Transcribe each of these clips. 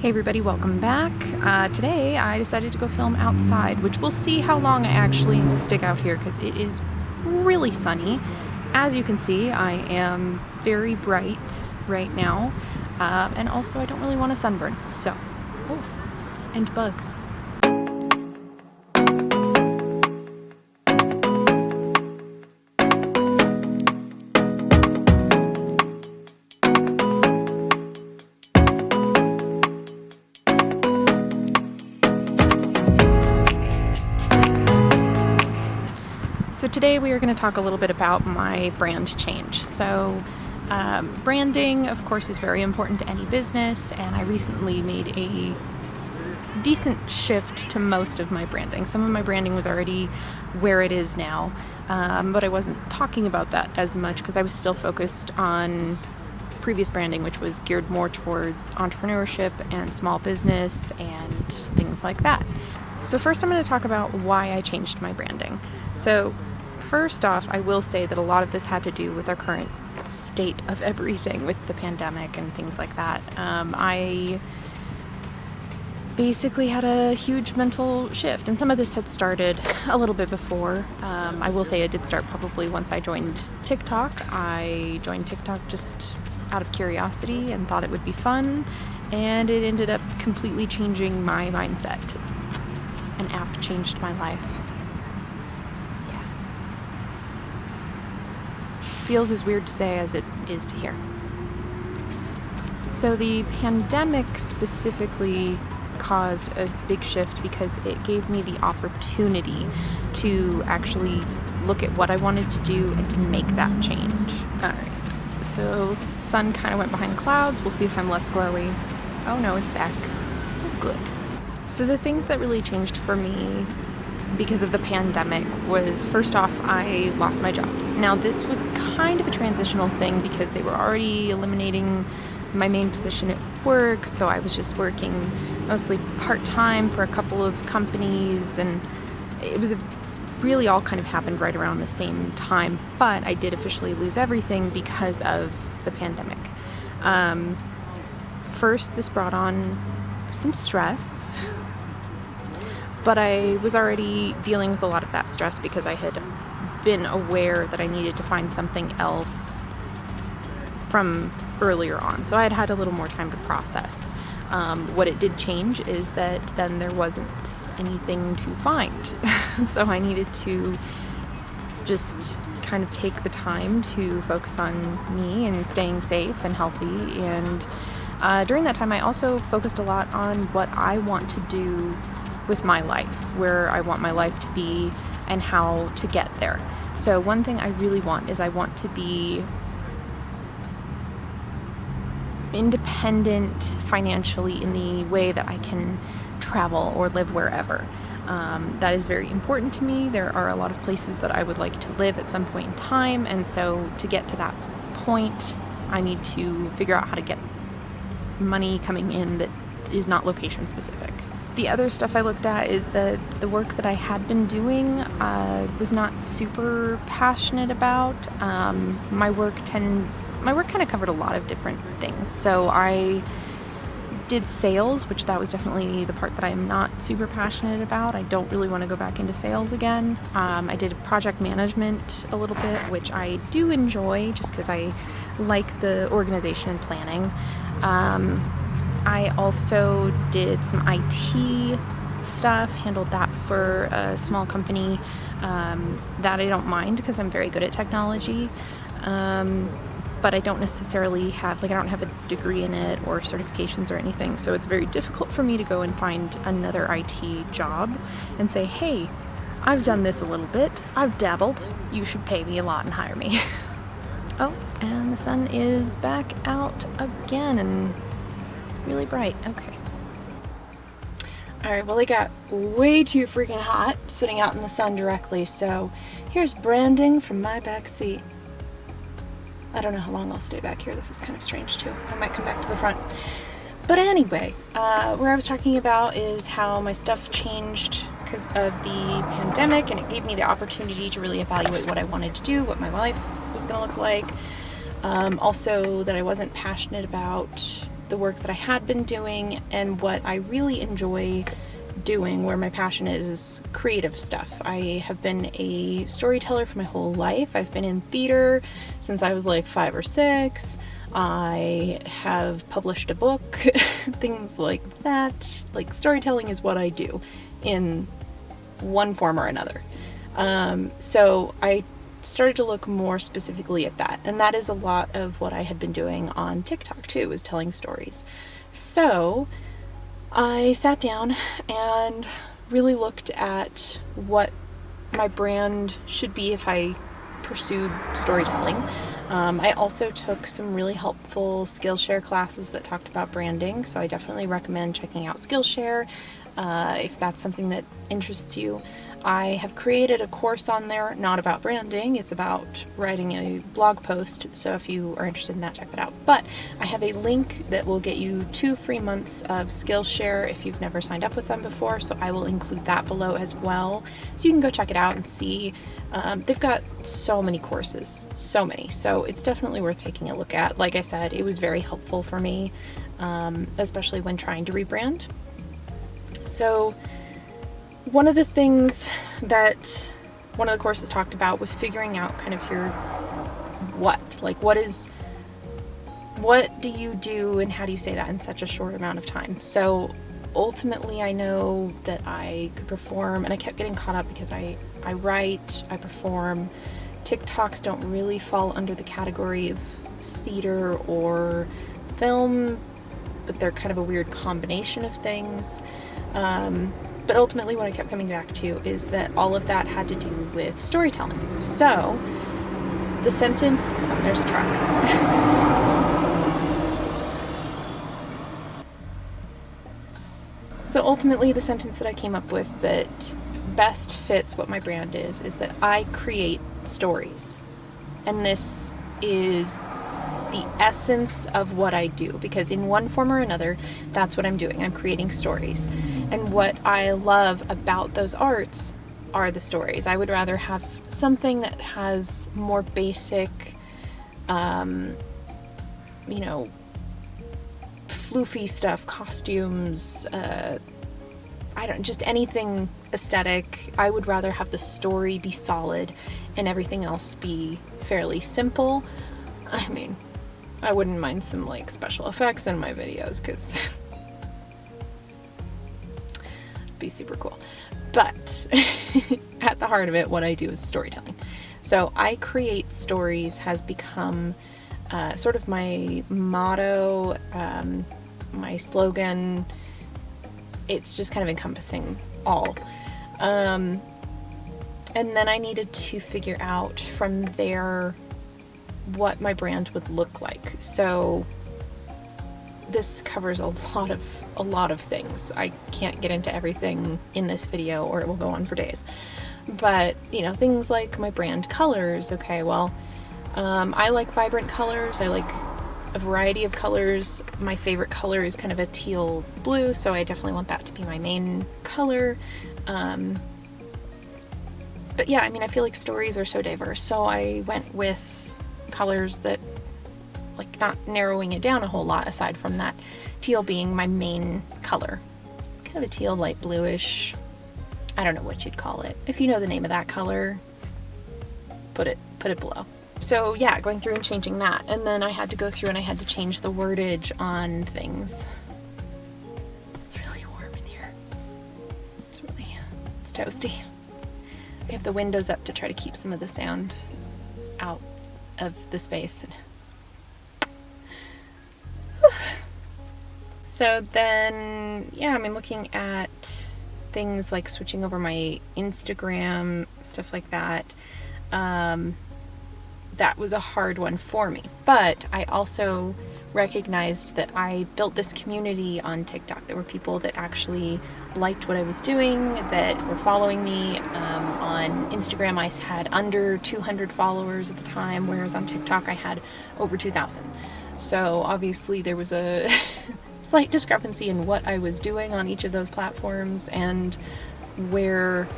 Hey everybody, welcome back. Today I decided to go film outside, which we'll see how long I actually stick out here because it is really sunny. As you can see, I am very bright right now, and also I don't really want a sunburn, so, and bugs. So today we are going to talk a little bit about my brand change. So branding, of course, is very important to any business, and I recently made a decent shift to most of my branding. Some of my branding was already where it is now, but I wasn't talking about that as much because I was still focused on previous branding, which was geared more towards entrepreneurship and small business and things like that. So first I'm going to talk about why I changed my branding. So first off, I will say that a lot of this had to do with our current state of everything with the pandemic and things like that. I basically had a huge mental shift, and some of this had started a little bit before. I will say it did start probably once I joined TikTok. I joined TikTok just out of curiosity and thought it would be fun, and it ended up completely changing my mindset. An app changed my life. Feels as weird to say as it is to hear. So the pandemic specifically caused a big shift because it gave me the opportunity to actually look at what I wanted to do and to make that change. Alright, so sun kind of went behind clouds. We'll see if I'm less glowy. Oh no, it's back. Oh, good. So the things that really changed for me because of the pandemic was, first off, I lost my job. Now this was kind of a transitional thing because they were already eliminating my main position at work, so I was just working mostly part-time for a couple of companies, and it was really all kind of happened right around the same time, but I did officially lose everything because of the pandemic. First, this brought on some stress, but I was already dealing with a lot of that stress because I had been aware that I needed to find something else from earlier on. So I had had a little more time to process. What it did change is that then there wasn't anything to find. So I needed to just kind of take the time to focus on me and staying safe and healthy. And during that time, I also focused a lot on what I want to do with my life, where I want my life to be and how to get there. So one thing I really want is I want to be independent financially in the way that I can travel or live wherever. That is very important to me. There are a lot of places that I would like to live at some point in time, and so to get to that point, I need to figure out how to get money coming in that is not location specific. The other stuff I looked at is that the work that I had been doing was not super passionate about. My work kind of covered a lot of different things. So I did sales, which that was definitely the part that I'm not super passionate about. I don't really want to go back into sales again. I did project management a little bit, which I do enjoy just because I like the organization and planning. I also did some IT stuff, handled that for a small company. That I don't mind because I'm very good at technology. But I don't necessarily have, I don't have a degree in it or certifications or anything. So it's very difficult for me to go and find another IT job and say, hey, I've done this a little bit. I've dabbled. You should pay me a lot and hire me. Oh, and the sun is back out again and really bright. Okay. Alright, well, it got way too freaking hot sitting out in the sun directly, so here's branding from my back seat. I don't know how long I'll stay back here. This is kind of strange too. I might come back to the front. But anyway, where I was talking about is how my stuff changed because of the pandemic, and it gave me the opportunity to really evaluate what I wanted to do, what my life was going to look like. Also that I wasn't passionate about the work that I had been doing and what I really enjoy doing, where my passion is creative stuff. I have been a storyteller for my whole life. I've been in theater since I was like 5 or 6. I have published a book, things like that. Like, storytelling is what I do in one form or another. So I started to look more specifically at that, and that is a lot of what I had been doing on TikTok too, is telling stories. So I sat down and really looked at what my brand should be if I pursued storytelling. I also took some really helpful Skillshare classes that talked about branding, so I definitely recommend checking out Skillshare if that's something that interests you. I have created a course on there, not about branding, it's about writing a blog post, so if you are interested in that, check that out. But I have a link that will get you 2 free months of Skillshare if you've never signed up with them before, so I will include that below as well, so you can go check it out and see. They've got so many courses, so many, so it's definitely worth taking a look at. Like I said, it was very helpful for me, especially when trying to rebrand. So one of the things that one of the courses talked about was figuring out kind of your what. Like, what do you do and how do you say that in such a short amount of time? So ultimately I know that I could perform, and I kept getting caught up because I write, I perform. TikToks don't really fall under the category of theater or film, but they're kind of a weird combination of things. But ultimately what I kept coming back to is that all of that had to do with storytelling. So the sentence, hold on, there's a truck. So ultimately the sentence that I came up with that best fits what my brand is that I create stories. And this is the essence of what I do, because in one form or another, that's what I'm doing. I'm creating stories. And what I love about those arts are the stories. I would rather have something that has more basic, floofy stuff, costumes, just anything aesthetic. I would rather have the story be solid and everything else be fairly simple. I mean, I wouldn't mind some like special effects in my videos, because it'd be super cool. But at the heart of it, what I do is storytelling. So I create stories has become sort of my motto, my slogan. It's just kind of encompassing all. And then I needed to figure out from there what my brand would look like. So this covers a lot of things. I can't get into everything in this video or it will go on for days. But, things like my brand colors. Okay, well, I like vibrant colors. I like a variety of colors. My favorite color is kind of a teal blue, so I definitely want that to be my main color. But yeah, I feel like stories are so diverse, so I went with colors that, like, not narrowing it down a whole lot aside from that teal being my main color. Kind of a teal, light bluish. I don't know what you'd call it. If you know the name of that color, put it below. So yeah, going through and changing that, and then I had to go through and I had to change the wordage on things. It's really warm in here. It's toasty. I have the windows up to try to keep some of the sound out of the space. So then, yeah, looking at things like switching over my Instagram, stuff like that. That was a hard one for me, but I also recognized that I built this community on TikTok. There were people that actually liked what I was doing, that were following me. On Instagram I had under 200 followers at the time, whereas on TikTok I had over 2,000. So obviously there was a slight discrepancy in what I was doing on each of those platforms and where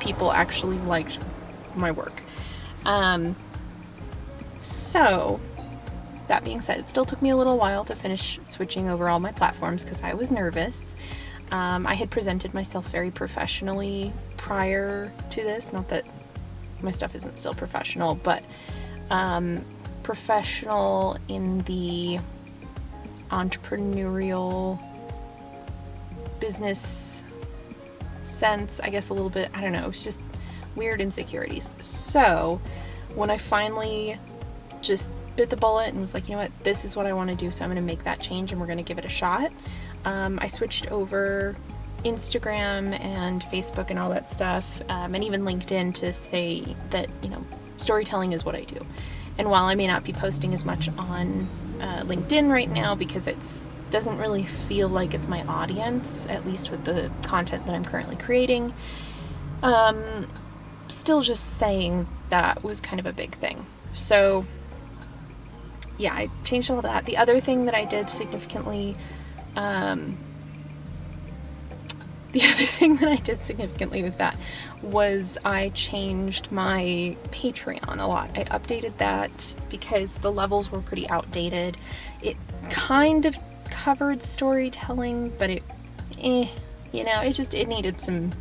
people actually liked my work. So that being said, it still took me a little while to finish switching over all my platforms because I was nervous. I had presented myself very professionally prior to this. Not that my stuff isn't still professional, but professional in the entrepreneurial business sense, I guess, a little bit. I don't know. It was just weird insecurities. So when I finally just bit the bullet and was like, you know what, this is what I want to do, so I'm going to make that change and we're going to give it a shot. I switched over Instagram and Facebook and all that stuff, and even LinkedIn, to say that, you know, storytelling is what I do. And while I may not be posting as much on LinkedIn right now because it doesn't really feel like it's my audience, at least with the content that I'm currently creating, still just saying that was kind of a big thing. So yeah, I changed all that. The other thing that I did significantly with that was I changed my Patreon a lot. I updated that because the levels were pretty outdated. It kind of covered storytelling, but it needed some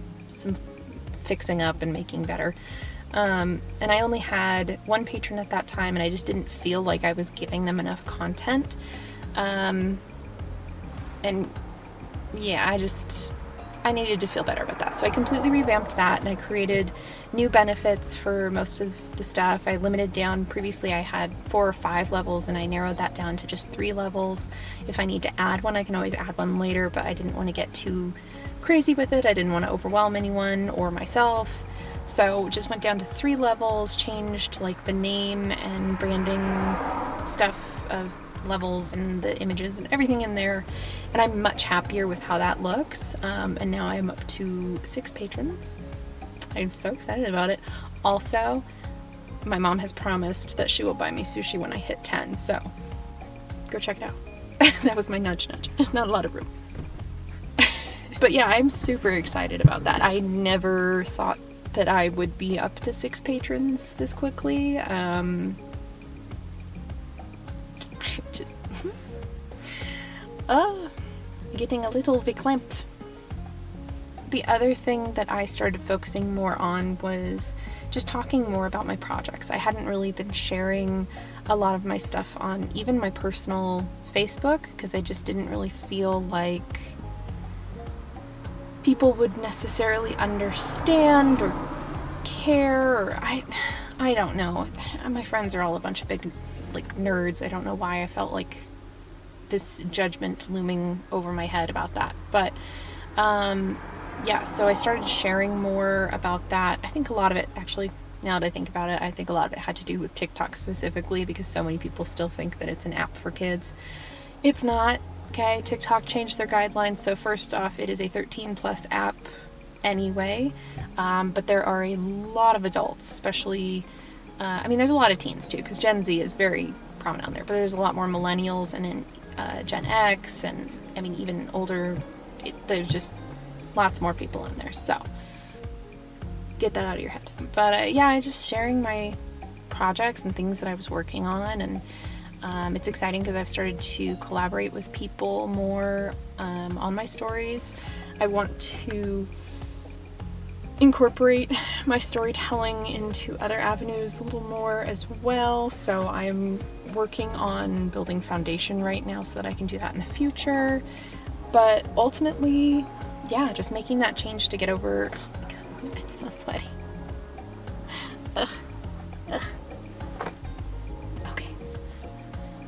fixing up and making better. And I only had one patron at that time, and I just didn't feel like I was giving them enough content. And yeah, I needed to feel better about that. So I completely revamped that, and I created new benefits for most of the stuff. I limited down. Previously I had 4 or 5 levels, and I narrowed that down to just 3 levels. If I need to add one, I can always add one later, but I didn't want to get too crazy with it. I didn't want to overwhelm anyone or myself. So just went down to 3 levels, changed like the name and branding stuff of levels and the images and everything in there, and I'm much happier with how that looks. And now I'm up to 6 patrons. I'm so excited about it. Also, my mom has promised that she will buy me sushi when I hit 10, so go check it out. That was my nudge. There's not a lot of room. But yeah, I'm super excited about that. I never thought that I would be up to 6 patrons this quickly. Getting a little verklempt. The other thing that I started focusing more on was just talking more about my projects. I hadn't really been sharing a lot of my stuff on even my personal Facebook because I just didn't really feel like people would necessarily understand or care, or I don't know. My friends are all a bunch of big like nerds. I don't know why I felt like this judgment looming over my head about that, but yeah, so I started sharing more about that. I think a lot of it, actually, now that I think about it, I think a lot of it had to do with TikTok specifically, because so many people still think that it's an app for kids. It's not. Okay, TikTok changed their guidelines, so first off, it is a 13+ app anyway, but there are a lot of adults, especially, there's a lot of teens too, because Gen Z is very prominent on there, but there's a lot more millennials and in Gen X, and even older. There's just lots more people in there, so get that out of your head. But yeah, I just sharing my projects and things that I was working on, and it's exciting because I've started to collaborate with people more on my stories. I want to incorporate my storytelling into other avenues a little more as well, so I'm working on building foundation right now so that I can do that in the future. But ultimately, yeah, just making that change to get over. Oh my God, I'm so sweaty. Ugh. Okay,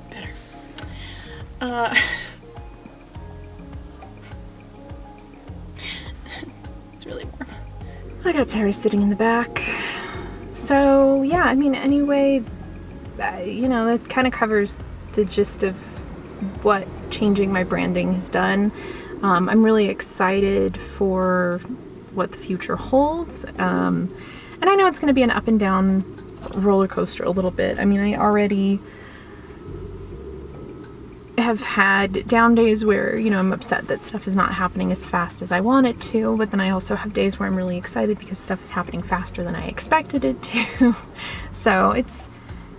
better. It's really warm. I got tired of sitting in the back. So yeah, anyway, that kind of covers the gist of what changing my branding has done. I'm really excited for what the future holds. And I know it's going to be an up and down roller coaster a little bit. I already have had down days where, I'm upset that stuff is not happening as fast as I want it to, but then I also have days where I'm really excited because stuff is happening faster than I expected it to. So it's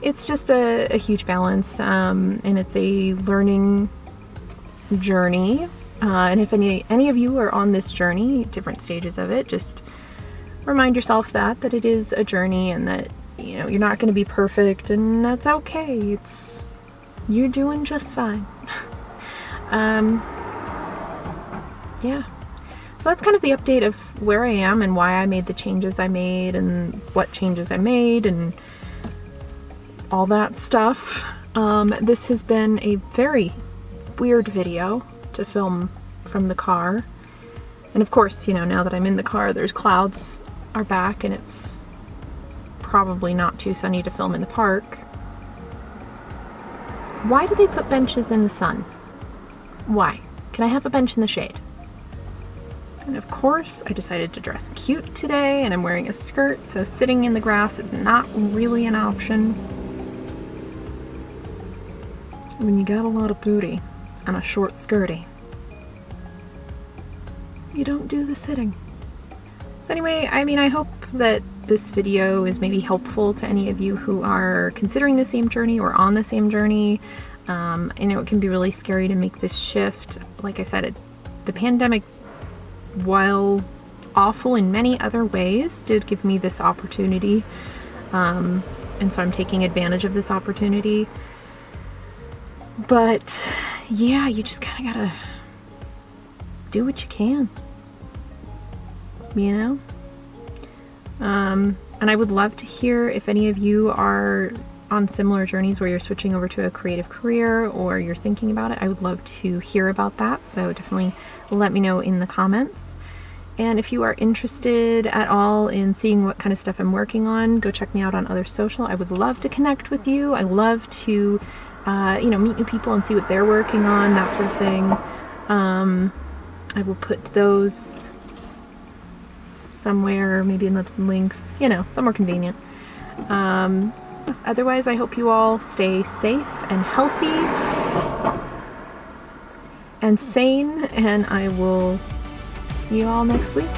it's just a huge balance, and it's a learning journey. And if any of you are on this journey, different stages of it, just remind yourself that it is a journey, and that, you know, you're not going to be perfect, and that's okay. You're doing just fine. Yeah. So that's kind of the update of where I am and why I made the changes I made and what changes I made and all that stuff. This has been a very weird video to film from the car. And of course, you know, now that I'm in the car, there's clouds are back and it's probably not too sunny to film in the park. Why do they put benches in the sun? Why? Can I have a bench in the shade? And of course, I decided to dress cute today, and I'm wearing a skirt, so sitting in the grass is not really an option. When you got a lot of booty and a short skirty, you don't do the sitting. So anyway, I mean, I hope that this video is maybe helpful to any of you who are considering the same journey or on the same journey. I know it can be really scary to make this shift. Like I said, the pandemic, while awful in many other ways, did give me this opportunity. And so I'm taking advantage of this opportunity. But yeah, you just kind of gotta do what you can, you know? And I would love to hear if any of you are on similar journeys where you're switching over to a creative career or you're thinking about it. I would love to hear about that, so definitely let me know in the comments. And if you are interested at all in seeing what kind of stuff I'm working on, go check me out on other social. I would love to connect with you. I love to, you know, meet new people and see what they're working on, that sort of thing. I will put those somewhere, maybe in the links, you know, somewhere convenient. Otherwise, I hope you all stay safe and healthy and sane, and I will see you all next week.